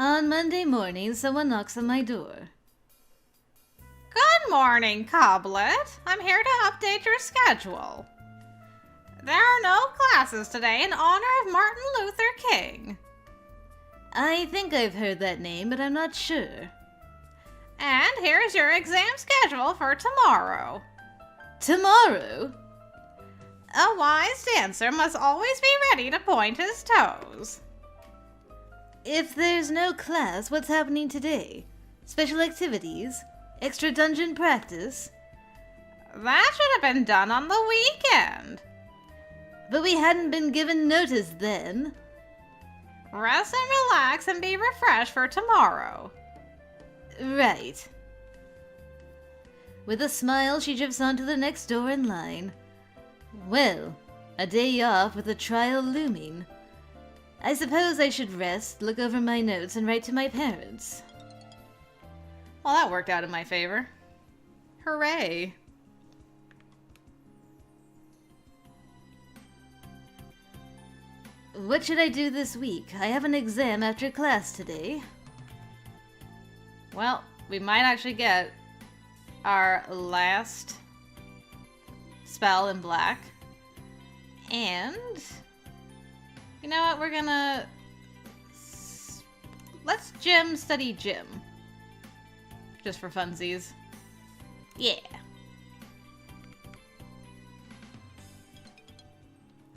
On Monday morning, someone knocks on my door. Good morning, Coblet. I'm here to update your schedule. There are no classes today in honor of Martin Luther King. I think I've heard that name, but I'm not sure. And here's your exam schedule for tomorrow. Tomorrow? A wise dancer must always be ready to point his toes. If there's no class, what's happening today? Special activities? Extra dungeon practice? That should have been done on the weekend. But we hadn't been given notice then. Rest and relax and be refreshed for tomorrow. Right. With a smile, she drifts on to the next door in line. Well, a day off with a trial looming. I suppose I should rest, look over my notes, and write to my parents. Well, that worked out in my favor. Hooray. What should I do this week? I have an exam after class today. Well, we might actually get our last spell in black. And you know what? We're gonna let's gym study gym. Just for funsies. Yeah.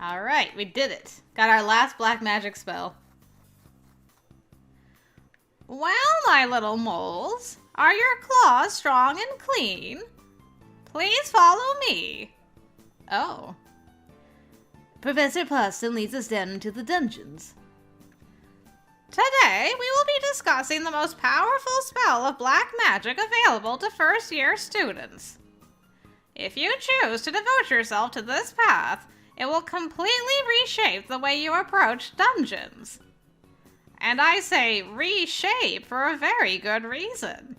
Alright, we did it. Got our last black magic spell. Well, my little moles, are your claws strong and clean? Please follow me. Oh. Professor Poston leads us down into the dungeons. Today, we will be discussing the most powerful spell of black magic available to first-year students. If you choose to devote yourself to this path, it will completely reshape the way you approach dungeons. And I say reshape for a very good reason.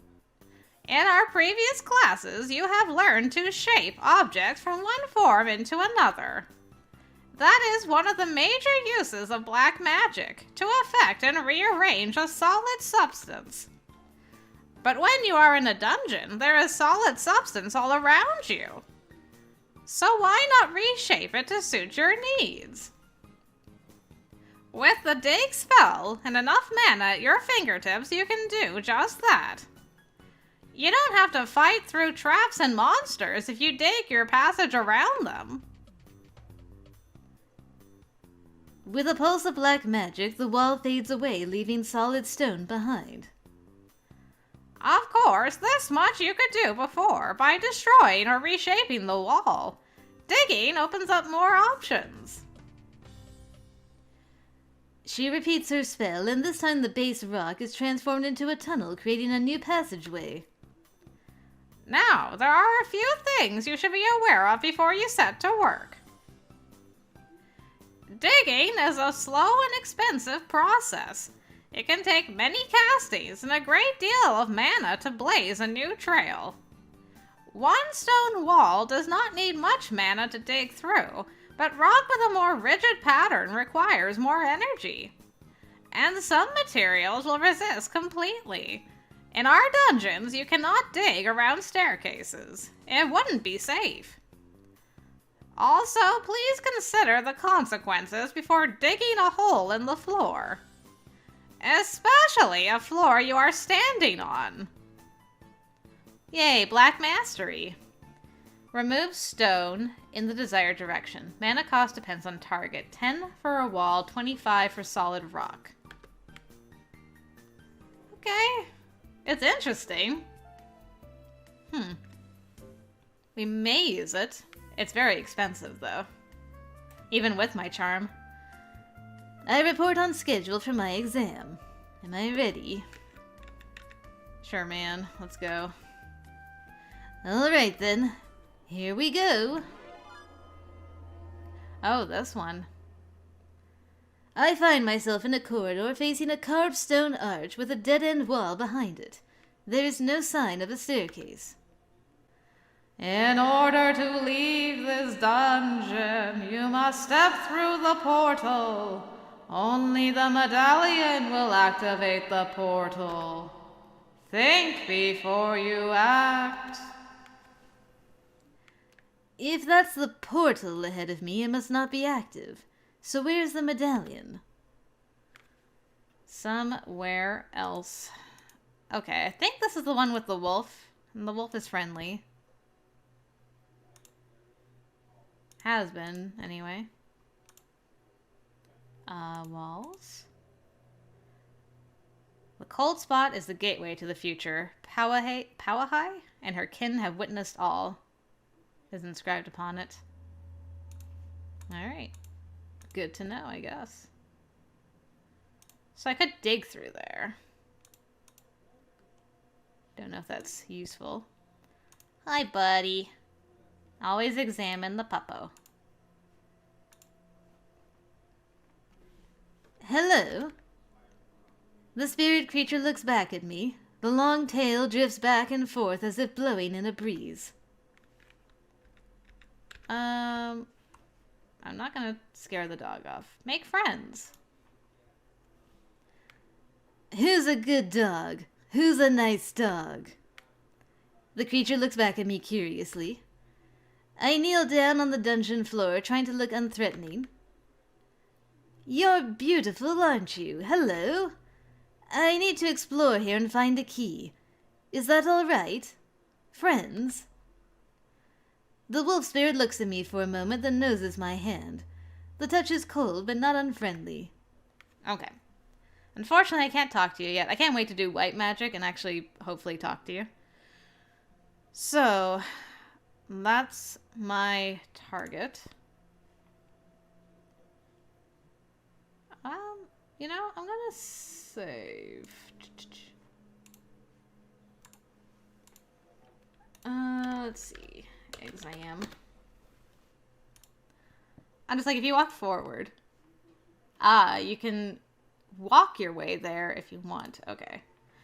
In our previous classes, you have learned to shape objects from one form into another. That is one of the major uses of black magic, to affect and rearrange a solid substance. But when you are in a dungeon, there is solid substance all around you. So why not reshape it to suit your needs? With the dig spell and enough mana at your fingertips, you can do just that. You don't have to fight through traps and monsters if you dig your passage around them. With a pulse of black magic, the wall fades away, leaving solid stone behind. Of course, this much you could do before by destroying or reshaping the wall. Digging opens up more options. She repeats her spell, and this time the base rock is transformed into a tunnel, creating a new passageway. Now, there are a few things you should be aware of before you set to work. Digging is a slow and expensive process. It can take many castings and a great deal of mana to blaze a new trail. One stone wall does not need much mana to dig through, but rock with a more rigid pattern requires more energy. And some materials will resist completely. In our dungeons, you cannot dig around staircases. It wouldn't be safe. Also, please consider the consequences before digging a hole in the floor. Especially a floor you are standing on. Yay, Black Mastery. Remove stone in the desired direction. Mana cost depends on target. 10 for a wall, 25 for solid rock. Okay. It's interesting. We may use it. It's very expensive, though. Even with my charm. I report on schedule for my exam. Am I ready? Sure, man. Let's go. Alright then. Here we go. Oh, this one. I find myself in a corridor facing a carved stone arch with a dead-end wall behind it. There is no sign of a staircase. In order to leave this dungeon, you must step through the portal. Only the medallion will activate the portal. Think before you act. If that's the portal ahead of me, it must not be active. So where's the medallion? Somewhere else. Okay, I think this is the one with the wolf. And the wolf is friendly. Has been, anyway. Walls. The cold spot is the gateway to the future. Powahai and her kin have witnessed all, is inscribed upon it. Alright. Good to know, I guess. So I could dig through there. Don't know if that's useful. Hi, buddy. Always examine the puppo. Hello? The spirit creature looks back at me. The long tail drifts back and forth as if blowing in a breeze. I'm not gonna scare the dog off. Make friends. Who's a good dog? Who's a nice dog? The creature looks back at me curiously. I kneel down on the dungeon floor, trying to look unthreatening. You're beautiful, aren't you? Hello? I need to explore here and find a key. Is that all right? Friends? The wolf spirit looks at me for a moment, then noses my hand. The touch is cold, but not unfriendly. Okay. Unfortunately, I can't talk to you yet. I can't wait to do white magic and actually, hopefully, talk to you. So, that's my target. You know, I'm gonna save. Let's see. Exam. I'm just like, if you walk forward. You can walk your way there if you want. Okay.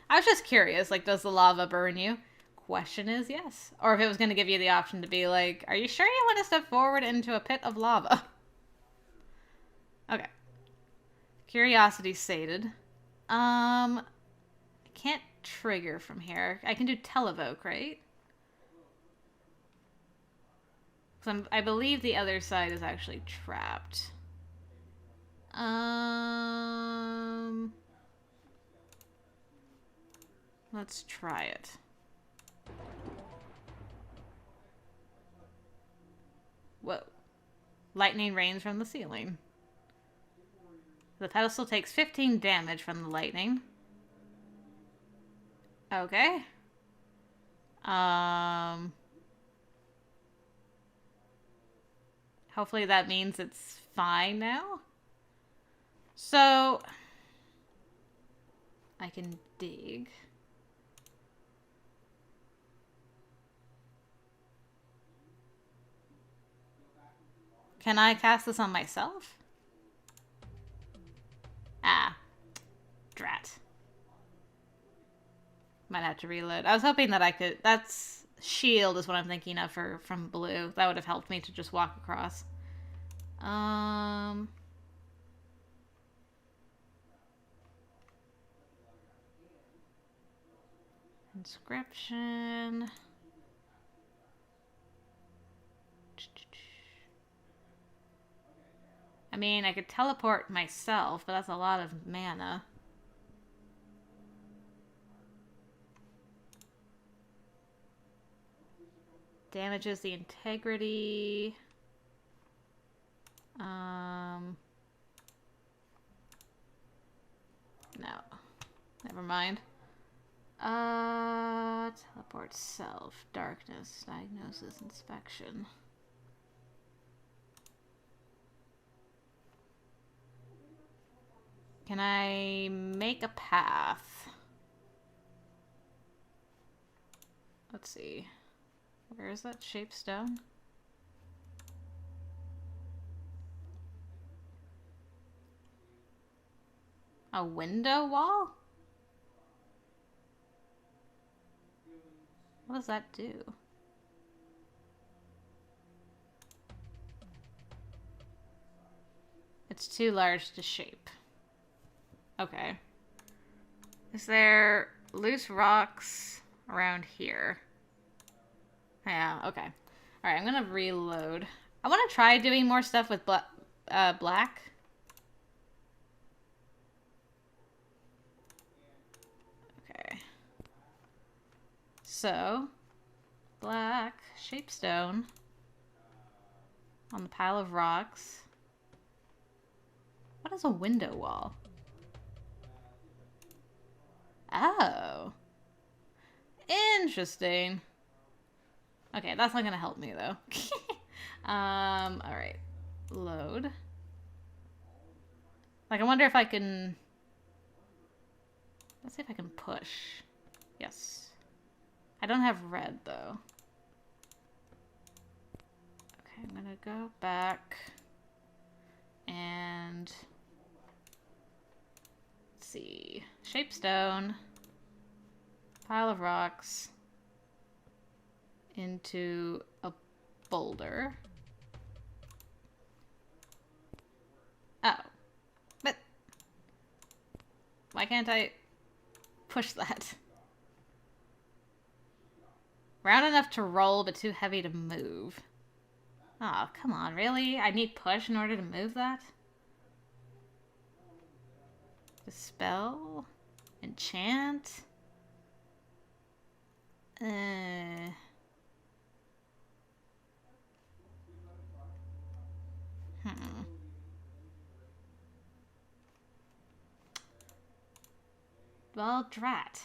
I was just curious, like, does the lava burn you? Question is yes. Or if it was going to give you the option to be like, are you sure you want to step forward into a pit of lava? Okay. Curiosity sated. I can't trigger from here. I can do televoke, right? I believe the other side is actually trapped. Let's try it. Whoa. Lightning rains from the ceiling. The pedestal takes 15 damage from the lightning. Okay. Hopefully that means it's fine now. So, I can dig. Can I cast this on myself? Ah. Drat. Might have to reload. I was hoping that I could... That's... Shield is what I'm thinking of from blue. That would have helped me to just walk across. Inscription. I mean, I could teleport myself, but that's a lot of mana. Damages the integrity. No. Never mind. Teleport self. Darkness. Diagnosis. Inspection. Can I make a path? Let's see. Where is that shaped stone? A window wall? What does that do? It It's too large to shape. Okay. Is there loose rocks around here? Yeah, okay. Alright, I'm gonna reload. I want to try doing more stuff with black. Okay. So, black shapestone on the pile of rocks. What is a window wall? Oh. Interesting. Okay, that's not gonna help me though. Alright. Load. Like, I wonder if I can... Let's see if I can push. Yes. I don't have red though. Okay, I'm gonna go back and let's see. Shapestone, pile of rocks into a boulder. Oh, but why can't I push that? Round enough to roll, but too heavy to move. Oh, come on, really? I need push in order to move that? Dispel? Enchant? Well, drat.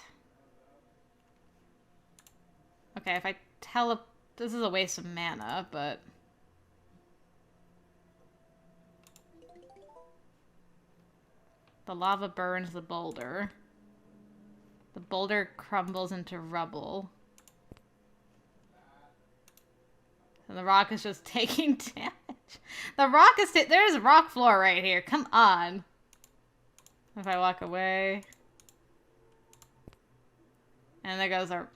Okay, if I this is a waste of mana, but... The lava burns the boulder. The boulder crumbles into rubble. And the rock is just taking damage. The rock is... There's a rock floor right here. Come on. If I walk away... And there goes our...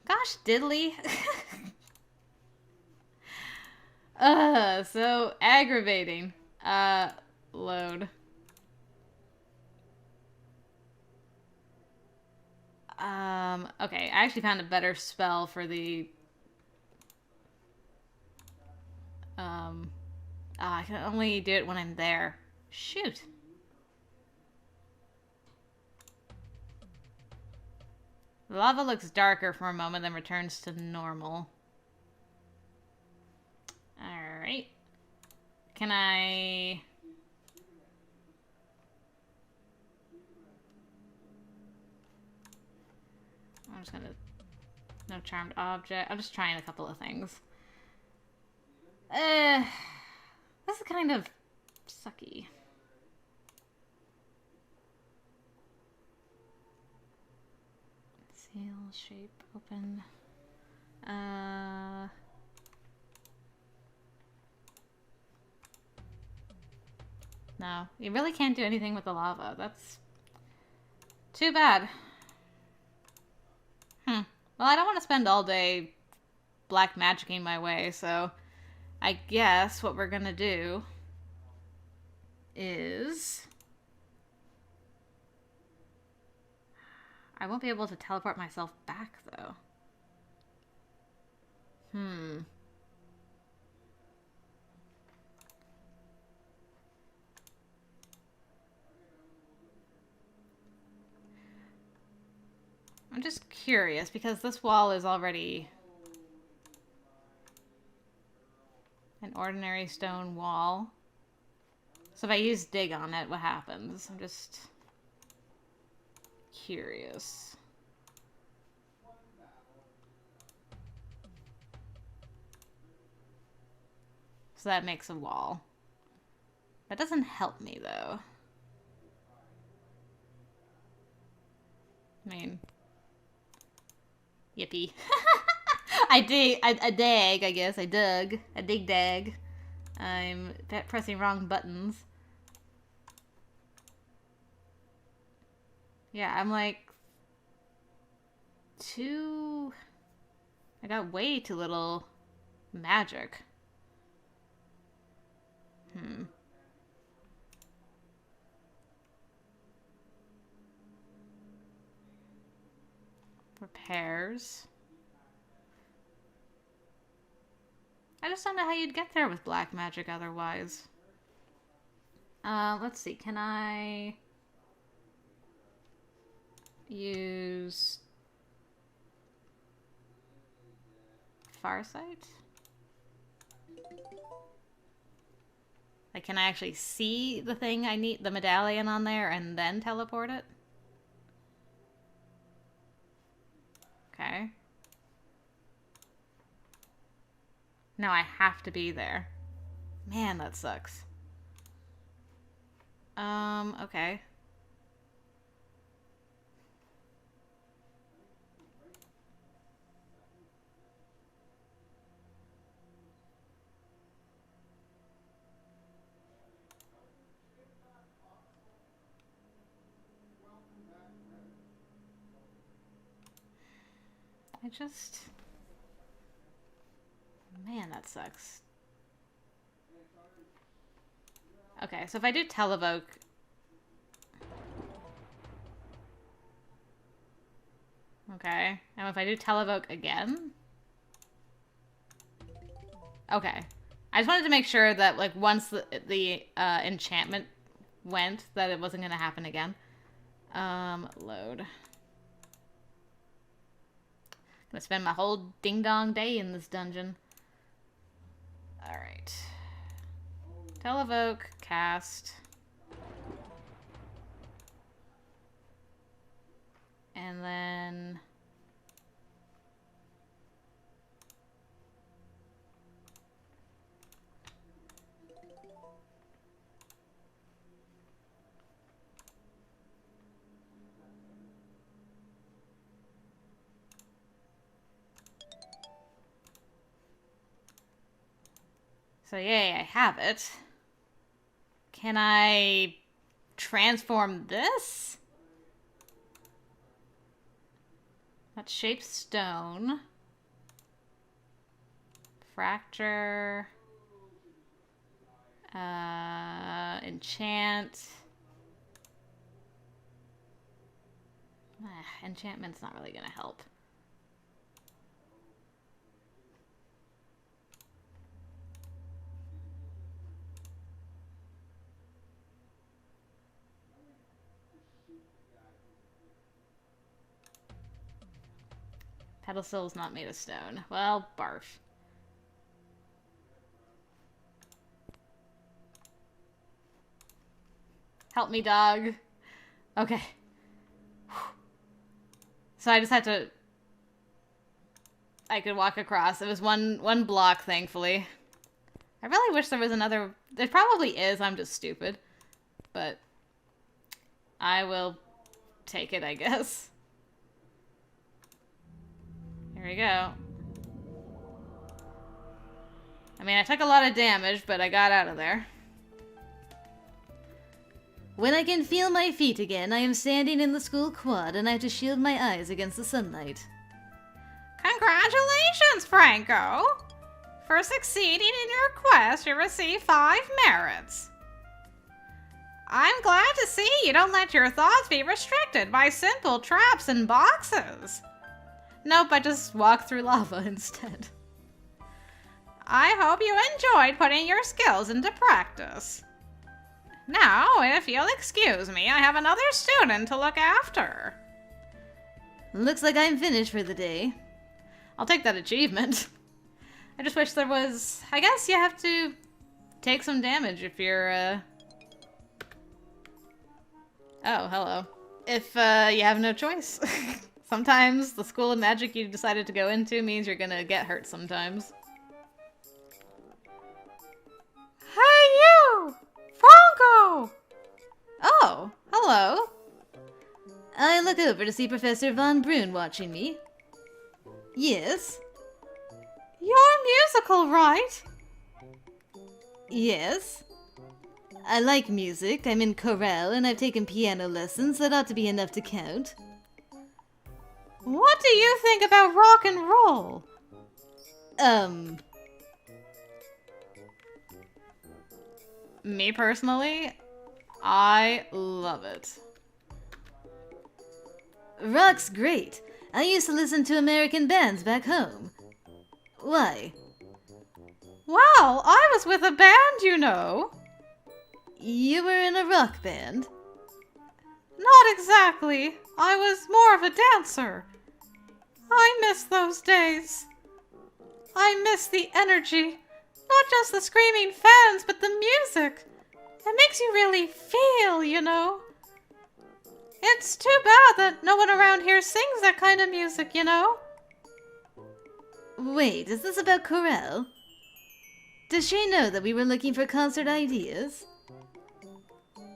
Gosh, diddly. So aggravating. Load. Okay, I actually found a better spell for the... I can only do it when I'm there. Shoot. The lava looks darker for a moment, then returns to normal. Alright. Can I... I'm just gonna... No charmed object. I'm just trying a couple of things. This is kind of sucky. Seal, shape, open. No, you really can't do anything with the lava. That's too bad. Well, I don't want to spend all day black magicking my way, so I guess what we're gonna do is... I won't be able to teleport myself back, though. I'm just curious, because this wall is already an ordinary stone wall. So if I use dig on it, what happens? I'm just curious. So that makes a wall. That doesn't help me, though. I mean... Yippee. I dig, I guess. I dug. I dig-dag. I'm pressing wrong buttons. Yeah, I'm like... I got way too little magic. Repairs. I just don't know how you'd get there with black magic otherwise. Let's see. Can I use Farsight? Like, can I actually see the thing I need, the medallion on there, and then teleport it? Okay. No, I have to be there. Man, that sucks. Okay. Man, that sucks. Okay, so if I do televoke... Okay, and if I do televoke again... Okay. I just wanted to make sure that, like, once the enchantment went, that it wasn't gonna happen again. Load. Gonna spend my whole ding-dong day in this dungeon. Alright. Televoke, cast. And then... So yay, I have it. Can I transform this? That's shaped stone. Fracture. Enchant. Enchantment's not really gonna help. Pedestal is not made of stone. Well, barf. Help me, dog. Okay. So I just had to... I could walk across. It was one block, thankfully. I really wish there was another... There probably is, I'm just stupid. But... I will take it, I guess. Here we go. I mean, I took a lot of damage, but I got out of there. When I can feel my feet again, I am standing in the school quad and I have to shield my eyes against the sunlight. Congratulations, Franco! For succeeding in your quest, you receive 5 merits. I'm glad to see you don't let your thoughts be restricted by simple traps and boxes. Nope, I just walk through lava instead. I hope you enjoyed putting your skills into practice. Now, if you'll excuse me, I have another student to look after. Looks like I'm finished for the day. I'll take that achievement. I just wish there was... I guess you have to take some damage if you're, Oh, hello. If, you have no choice. Sometimes the school of magic you decided to go into means you're gonna get hurt sometimes. Hey, you! Franco! Oh, hello. I look over to see Professor Von Brun watching me. Yes? You're musical, right? Yes. I like music, I'm in chorale, and I've taken piano lessons. That ought to be enough to count. What do you think about rock and roll? Me personally, I love it. Rock's great. I used to listen to American bands back home. Why? Wow, I was with a band, you know. You were in a rock band? Not exactly. I was more of a dancer. I miss those days. I miss the energy. Not just the screaming fans, but the music. It makes you really feel, you know. It's too bad that no one around here sings that kind of music, you know. Wait, is this about chorale? Does she know that we were looking for concert ideas?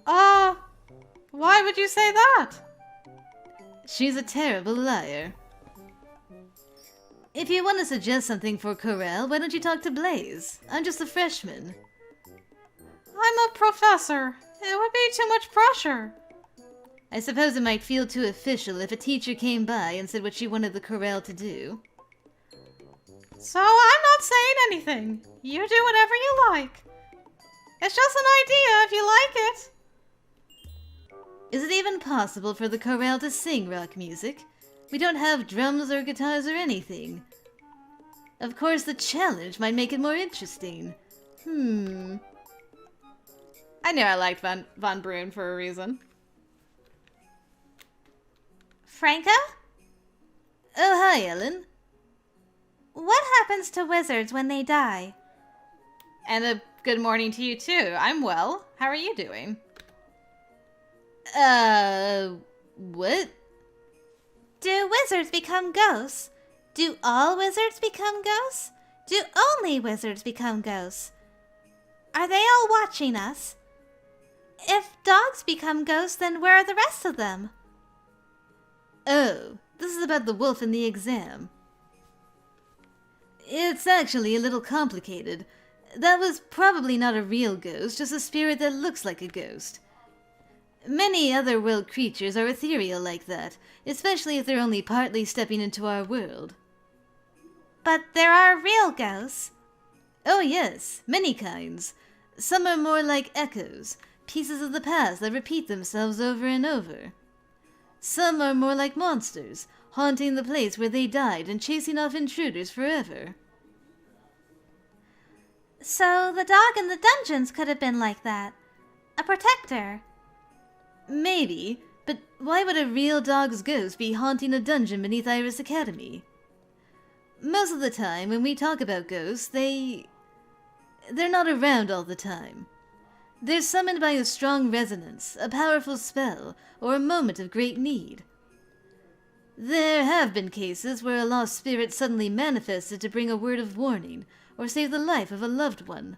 Why would you say that? She's a terrible liar. If you want to suggest something for chorale, why don't you talk to Blaze? I'm just a freshman. I'm a professor. It would be too much pressure. I suppose it might feel too official if a teacher came by and said what she wanted the chorale to do. So I'm not saying anything. You do whatever you like. It's just an idea if you like it. Is it even possible for the chorale to sing rock music? We don't have drums or guitars or anything. Of course, the challenge might make it more interesting. I knew I liked Von Brun for a reason. Franco? Oh, hi, Ellen. What happens to wizards when they die? And a good morning to you too. I'm well. How are you doing? What? Do wizards become ghosts? Do all wizards become ghosts? Do only wizards become ghosts? Are they all watching us? If dogs become ghosts, then where are the rest of them? Oh, this is about the wolf in the exam. It's actually a little complicated. That was probably not a real ghost, just a spirit that looks like a ghost. Many other world creatures are ethereal like that, especially if they're only partly stepping into our world. But there are real ghosts. Oh yes, many kinds. Some are more like echoes, pieces of the past that repeat themselves over and over. Some are more like monsters, haunting the place where they died and chasing off intruders forever. So the dog in the dungeons could have been like that. A protector. Maybe, but why would a real dog's ghost be haunting a dungeon beneath Iris Academy? Most of the time, when we talk about ghosts, they're not around all the time. They're summoned by a strong resonance, a powerful spell, or a moment of great need. There have been cases where a lost spirit suddenly manifested to bring a word of warning, or save the life of a loved one.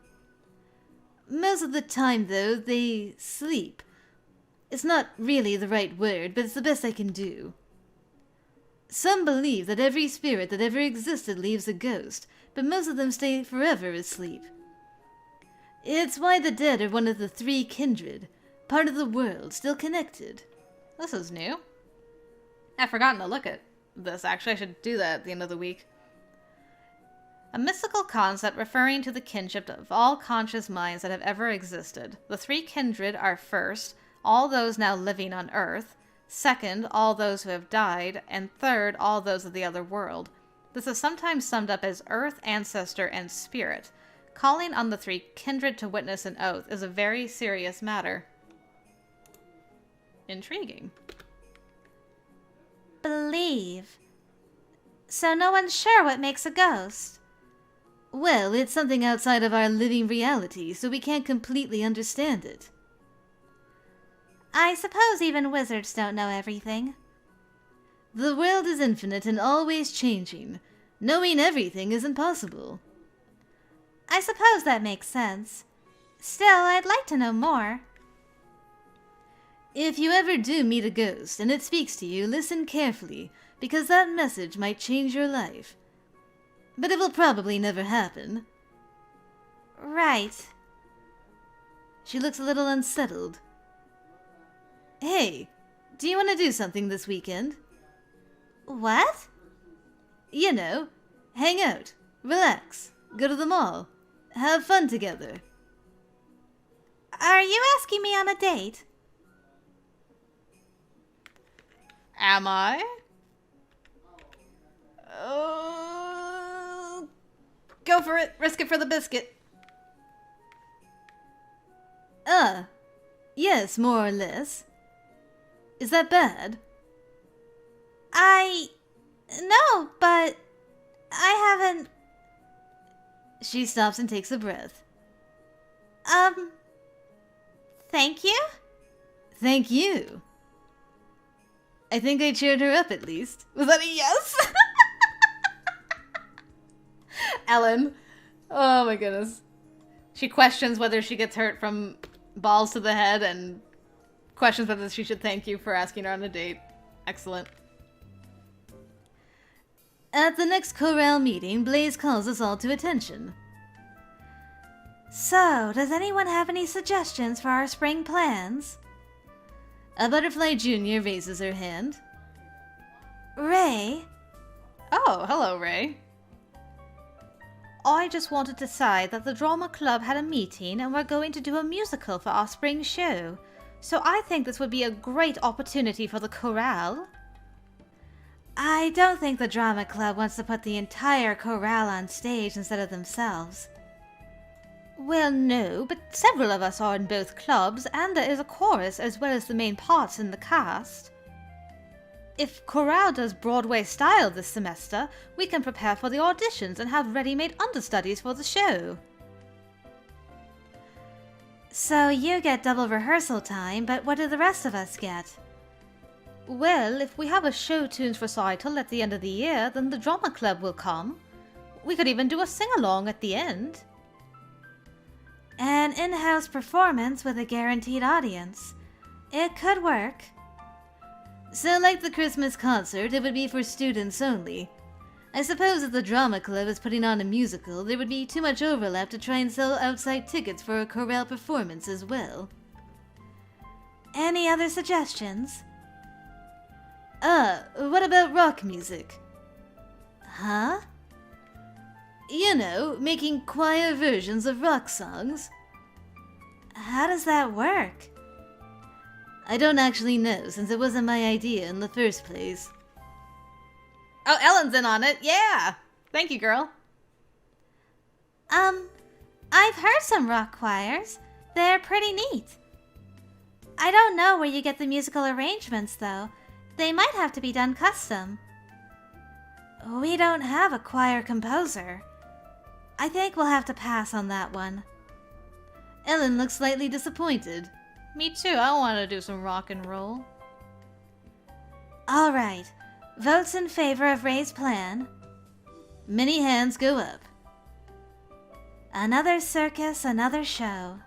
Most of the time, though, they sleep. It's not really the right word, but it's the best I can do. Some believe that every spirit that ever existed leaves a ghost, but most of them stay forever asleep. It's why the dead are one of the three kindred, part of the world, still connected. This is new. I've forgotten to look at this, actually. I should do that at the end of the week. A mystical concept referring to the kinship of all conscious minds that have ever existed. The three kindred are first, all those now living on Earth, second, all those who have died, and third, all those of the other world. This is sometimes summed up as Earth, Ancestor, and Spirit. Calling on the three kindred to witness an oath is a very serious matter. Intriguing. Believe. So no one's sure what makes a ghost. Well, it's something outside of our living reality, so we can't completely understand it. I suppose even wizards don't know everything. The world is infinite and always changing. Knowing everything is impossible. I suppose that makes sense. Still, I'd like to know more. If you ever do meet a ghost and it speaks to you, listen carefully, because that message might change your life. But it will probably never happen. Right. She looks a little unsettled. Hey, do you want to do something this weekend? What? You know, hang out, relax, go to the mall, have fun together. Are you asking me on a date? Am I? Go for it. Risk it for the biscuit. Yes, more or less. Is that bad? No, but I haven't... She stops and takes a breath. Thank you? Thank you. I think I cheered her up at least. Was that a yes? Ellen. Oh my goodness. She questions whether she gets hurt from balls to the head and questions whether she should thank you for asking her on a date. Excellent. At the next chorale meeting, Blaze calls us all to attention. So, does anyone have any suggestions for our spring plans? A Butterfly Jr. raises her hand. Ray? Oh, hello, Ray. I just wanted to say that the drama club had a meeting and we're going to do a musical for our spring show. So I think this would be a great opportunity for the chorale. I don't think the drama club wants to put the entire chorale on stage instead of themselves. Well, no, but several of us are in both clubs, and there is a chorus as well as the main parts in the cast. If chorale does Broadway style this semester, we can prepare for the auditions and have ready-made understudies for the show. So you get double rehearsal time, but what do the rest of us get? Well, if we have a show tunes recital at the end of the year, then the drama club will come. We could even do a sing-along at the end. An in-house performance with a guaranteed audience. It could work. So like the Christmas concert, it would be for students only. I suppose if the drama club is putting on a musical, there would be too much overlap to try and sell outside tickets for a chorale performance as well. Any other suggestions? What about rock music? Huh? You know, making choir versions of rock songs. How does that work? I don't actually know, since it wasn't my idea in the first place. Oh, Ellen's in on it. Yeah. Thank you, girl. I've heard some rock choirs. They're pretty neat. I don't know where you get the musical arrangements, though. They might have to be done custom. We don't have a choir composer. I think we'll have to pass on that one. Ellen looks slightly disappointed. Me too. I want to do some rock and roll. All right. Votes in favor of Ray's plan. Many hands go up. Another circus, another show.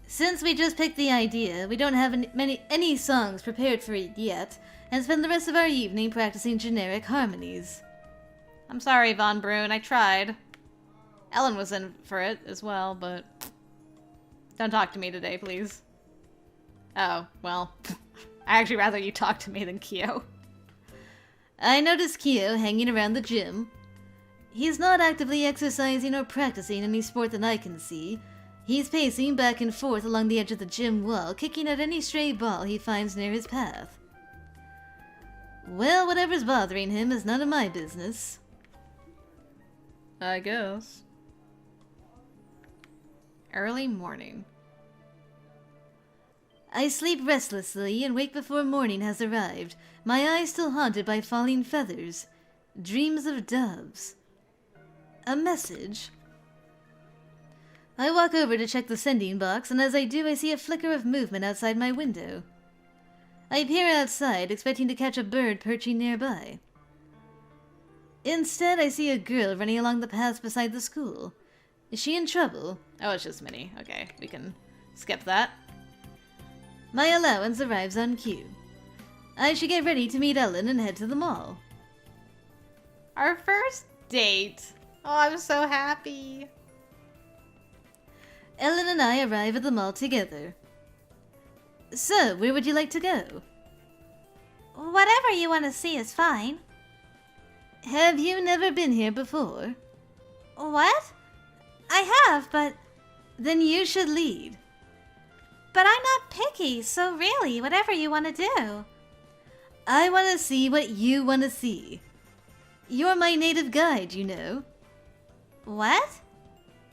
Since we just picked the idea, we don't have any songs prepared for it yet, and spend the rest of our evening practicing generic harmonies. I'm sorry, Von Brun. I tried. Ellen was in for it as well, but... Don't talk to me today, please. Oh, well. I actually rather you talk to me than Kyo. I noticed Kyo hanging around the gym. He's not actively exercising or practicing any sport that I can see. He's pacing back and forth along the edge of the gym wall, kicking at any stray ball he finds near his path. Well, whatever's bothering him is none of my business. I guess. Early morning. I sleep restlessly and wake before morning has arrived, my eyes still haunted by falling feathers. Dreams of doves. A message. I walk over to check the sending box, and as I do, I see a flicker of movement outside my window. I peer outside, expecting to catch a bird perching nearby. Instead, I see a girl running along the path beside the school. Is she in trouble? Oh, it's just Minnie. Okay, we can skip that. My allowance arrives on cue. I should get ready to meet Ellen and head to the mall. Our first date. Oh, I'm so happy. Ellen and I arrive at the mall together. So, where would you like to go? Whatever you want to see is fine. Have you never been here before? What? I have, but... Then you should lead. But I'm not picky, so really, whatever you want to do. I want to see what you want to see. You're my native guide, you know. What?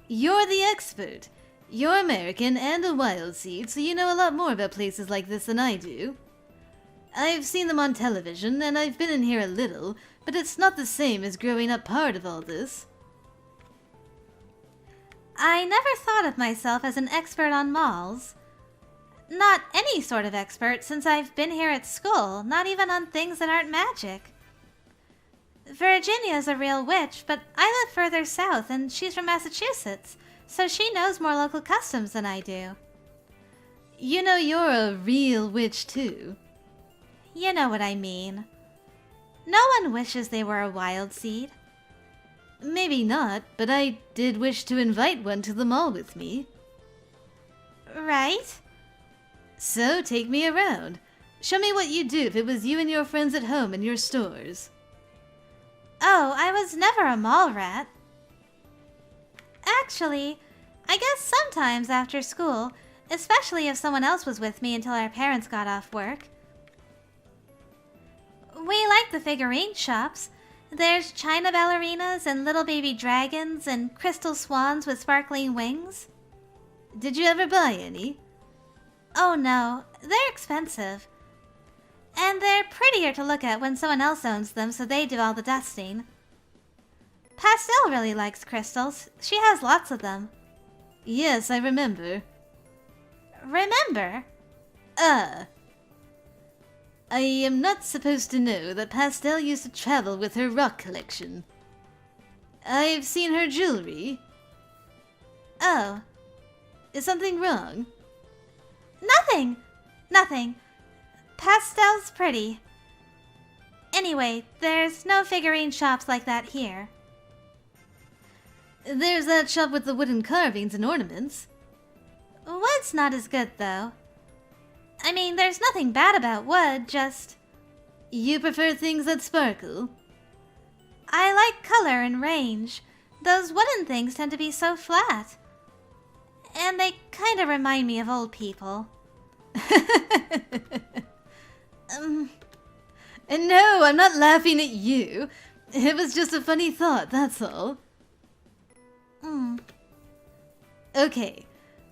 You're the expert. You're American and a wild seed, so you know a lot more about places like this than I do. I've seen them on television, and I've been in here a little, but it's not the same as growing up part of all this. I never thought of myself as an expert on malls. Not any sort of expert since I've been here at school, not even on things that aren't magic. Virginia's a real witch, but I live further south and she's from Massachusetts, so she knows more local customs than I do. You know you're a real witch too. You know what I mean. No one wishes they were a wild seed. Maybe not, but I did wish to invite one to the mall with me. Right? So take me around. Show me what you'd do if it was you and your friends at home in your stores. Oh, I was never a mall rat. Actually, I guess sometimes after school, especially if someone else was with me until our parents got off work. We like the figurine shops. There's China ballerinas and little baby dragons and crystal swans with sparkling wings. Did you ever buy any? Oh no, they're expensive. And they're prettier to look at when someone else owns them, so they do all the dusting. Pastel really likes crystals. She has lots of them. Yes, I remember. Remember? I am not supposed to know that Pastel used to travel with her rock collection. I've seen her jewelry. Oh. Is something wrong? Nothing. Nothing. Pastel's pretty. Anyway, there's no figurine shops like that here. There's that shop with the wooden carvings and ornaments. Wood's not as good, though. I mean, there's nothing bad about wood, just... You prefer things that sparkle? I like color and range. Those wooden things tend to be so flat. And they kind of remind me of old people. No, I'm not laughing at you. It was just a funny thought, that's all. Okay,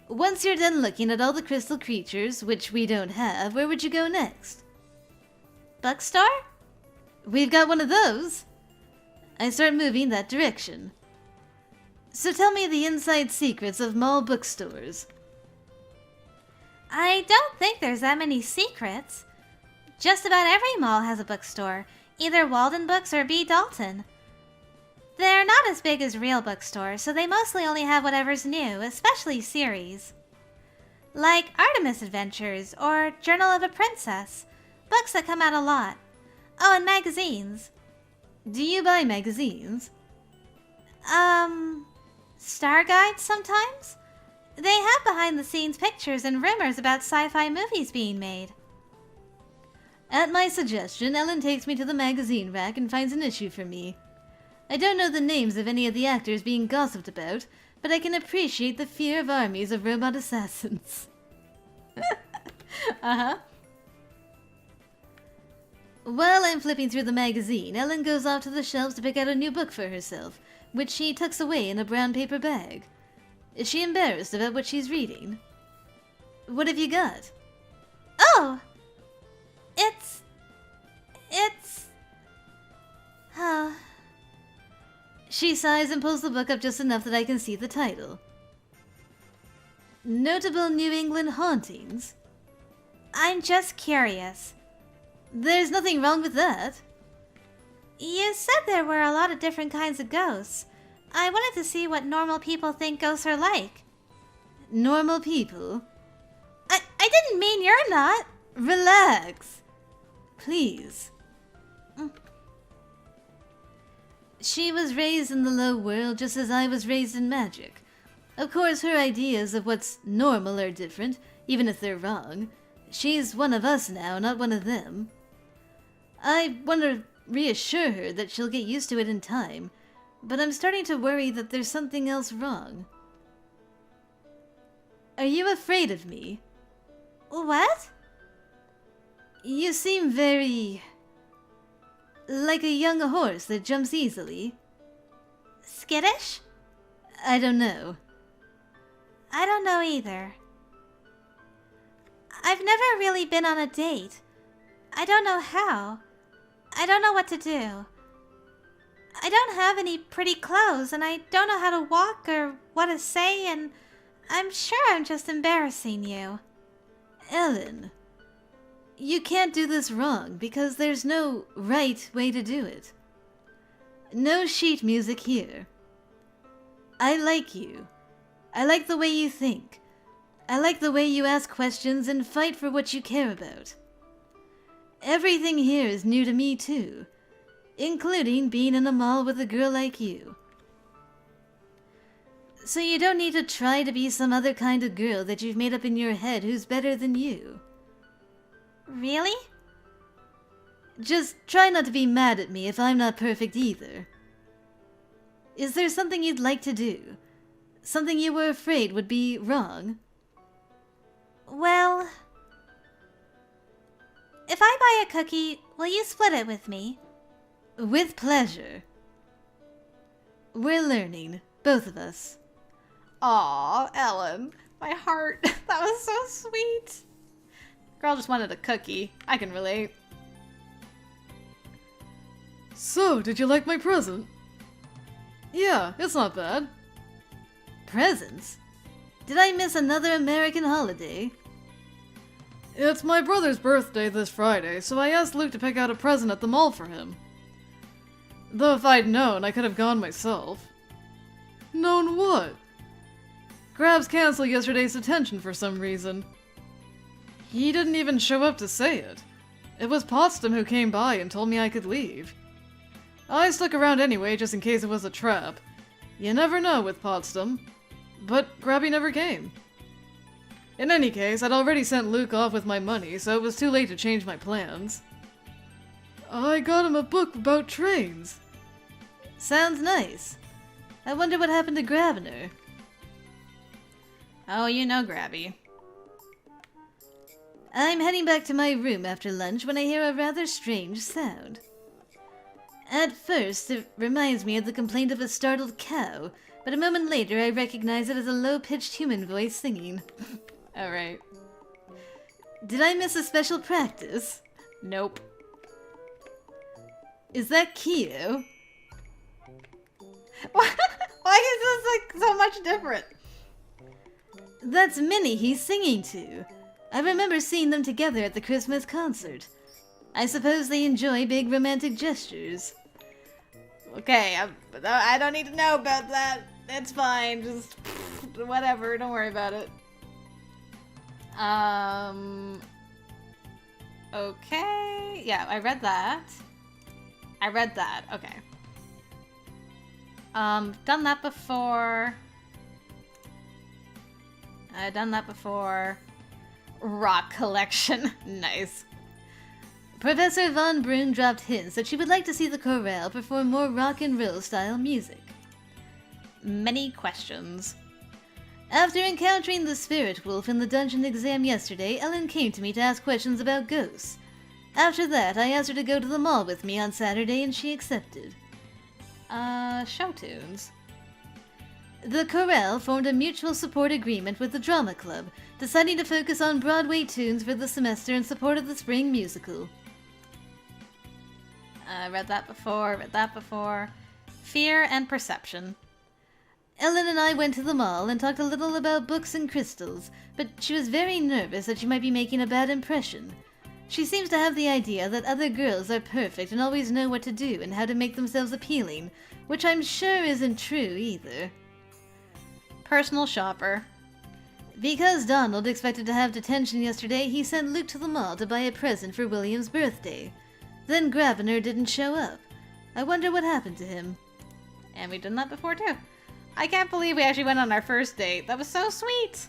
once you're done looking at all the crystal creatures, which we don't have, where would you go next? Bookstore? We've got one of those. I start moving that direction. So tell me the inside secrets of mall bookstores. I don't think there's that many secrets. Just about every mall has a bookstore, either Walden Books or B. Dalton. They're not as big as real bookstores, so they mostly only have whatever's new, especially series. Like Artemis Adventures or Journal of a Princess, books that come out a lot. Oh, and magazines. Do you buy magazines? Star Guides sometimes? They have behind-the-scenes pictures and rumors about sci-fi movies being made. At my suggestion, Ellen takes me to the magazine rack and finds an issue for me. I don't know the names of any of the actors being gossiped about, but I can appreciate the fear of armies of robot assassins. While I'm flipping through the magazine, Ellen goes off to the shelves to pick out a new book for herself, which she tucks away in a brown paper bag. Is she embarrassed about what she's reading? What have you got? Oh! It's... Oh... She sighs and pulls the book up just enough that I can see the title. Notable New England Hauntings. I'm just curious. There's nothing wrong with that. You said there were a lot of different kinds of ghosts. I wanted to see what normal people think ghosts are like. Normal people? I didn't mean you're not. Relax. Please. She was raised in the low world just as I was raised in magic. Of course, her ideas of what's normal are different, even if they're wrong. She's one of us now, not one of them. I want to reassure her that she'll get used to it in time, but I'm starting to worry that there's something else wrong. Are you afraid of me? What? You seem very Like a young horse that jumps easily. Skittish? I don't know. I don't know either. I've never really been on a date. I don't know how. I don't know what to do. I don't have any pretty clothes, and I don't know how to walk or what to say, and I'm sure I'm just embarrassing you. Ellen, you can't do this wrong because there's no right way to do it. No sheet music here. I like you. I like the way you think. I like the way you ask questions and fight for what you care about. Everything here is new to me too, including being in a mall with a girl like you. So you don't need to try to be some other kind of girl that you've made up in your head who's better than you. Really? Just try not to be mad at me if I'm not perfect either. Is there something you'd like to do? Something you were afraid would be wrong? Well, if I buy a cookie, will you split it with me? With pleasure. We're learning, both of us. Aw, Ellen, my heart. That was so sweet. Girl just wanted a cookie. I can relate. So, did you like my present? Yeah, it's not bad. Presents? Did I miss another American holiday? It's my brother's birthday this Friday, so I asked Luke to pick out a present at the mall for him. Though if I'd known, I could have gone myself. Known what? Grabs canceled yesterday's detention for some reason. He didn't even show up to say it. It was Potsdam who came by and told me I could leave. I stuck around anyway just in case it was a trap. You never know with Potsdam. But Grabby never came. In any case, I'd already sent Luke off with my money, so it was too late to change my plans. I got him a book about trains. Sounds nice. I wonder what happened to Grabner. Oh, you know Grabby. I'm heading back to my room after lunch when I hear a rather strange sound. At first, it reminds me of the complaint of a startled cow, but a moment later I recognize it as a low-pitched human voice singing. Alright. Did I miss a special practice? Nope. Is that Kyo? Why is this like so much different? That's Minnie he's singing to. I remember seeing them together at the Christmas concert. I suppose they enjoy big romantic gestures. Okay, I don't need to know about that. It's fine. Just whatever. Don't worry about it. Okay. Yeah, I read that. Okay. Done that before. I've done that before. Rock collection. Nice. Professor Von Brun dropped hints that she would like to see the chorale perform more rock and roll style music. Many questions. After encountering the spirit wolf in the dungeon exam yesterday, Ellen came to me to ask questions about ghosts. After that, I asked her to go to the mall with me on Saturday and she accepted. Show tunes. The chorale formed a mutual support agreement with the drama club, deciding to focus on Broadway tunes for the semester in support of the spring musical. Read that before. Fear and perception. Ellen and I went to the mall and talked a little about books and crystals, but she was very nervous that she might be making a bad impression. She seems to have the idea that other girls are perfect and always know what to do and how to make themselves appealing, which I'm sure isn't true either. Personal shopper. Because Donald expected to have detention yesterday, he sent Luke to the mall to buy a present for William's birthday. Then Grabner didn't show up. I wonder what happened to him. And we've done that before too. I can't believe we actually went on our first date. That was so sweet.